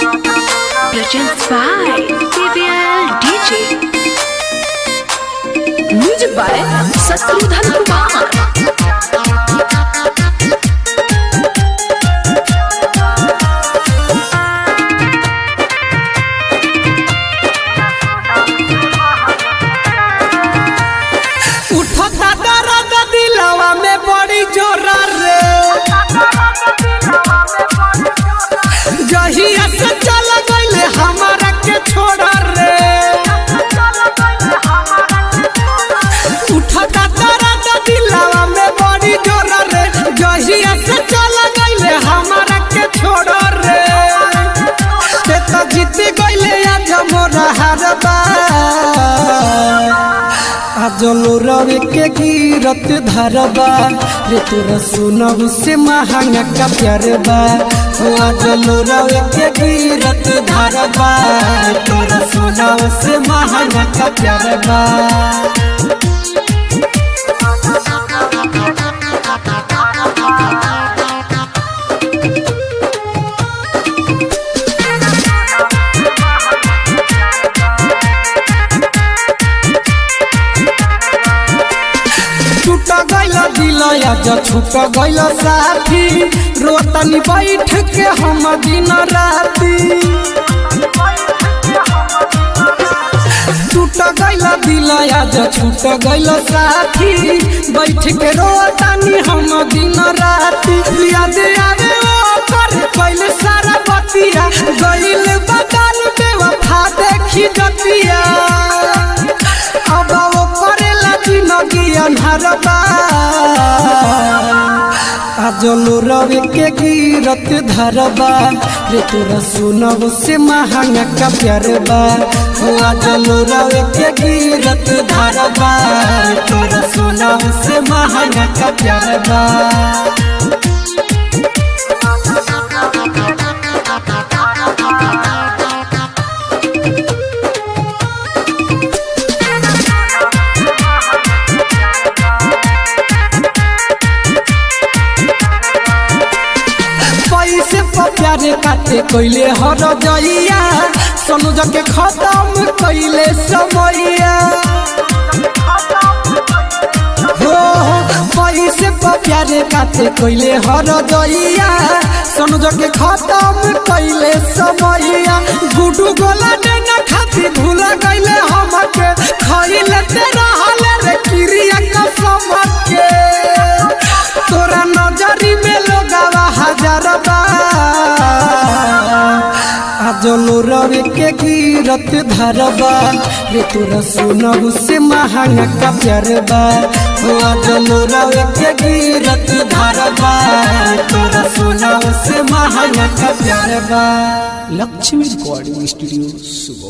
Presents by KVL DJ. Music by Satrudhan Kumar. जहिया से चल गइले हमारा के छोड़ा रे उठता दर्द दिलवा में बड़ी जोर रे जहिया से चल गइले हमारा के छोड़ा रे ते तो जीत गइले आज मोरा हारबा आज लोरवे के गिरत धरबा रे तोरा सुनब से महंगा का प्यार बा आज लोरवे के गिरत धरबा रे तोरा सुनब से महंगा का प्यार बा आज छूट गइल साथी रोतनी बैठ के हम दिन राती छूट गइल दिल आज छूट गइल साथी बैठ के रोतनी हम दिन राती याद आवे ओकर कइल सारा बतिया गइल बदल बेवफा देखी जतिया अब वो करेला जिंदगी अन्हारबा आज लोरवे के गिरत धरबा रे तोरा सुनब से महंगा का प्यार बा आज लोरवे के गिरत धरबा रे तोरा सुनब से महंगा का प्यार बा प्यारे काटे कइले हर जइया सोनू जके खत्म कइले समैया हो पैसे प्यारे काटे कइले हर जइया सोनू जके खत्म कइले समैया गुडू गोला देना खाती भूल गइले हमके खइले ते रहले रे क्रिया कसम के तोरा नजरी में लोगावा हजारबा आज लोरवे के गिरत धरबा रे तोरा सुनब से महंगा का प्यार बा आज लोरवे के गिरत धरबा रे तोरा सुनब से महंगा का प्यार बा। लक्ष्मी रिकॉर्डिंग स्टूडियो सुबह।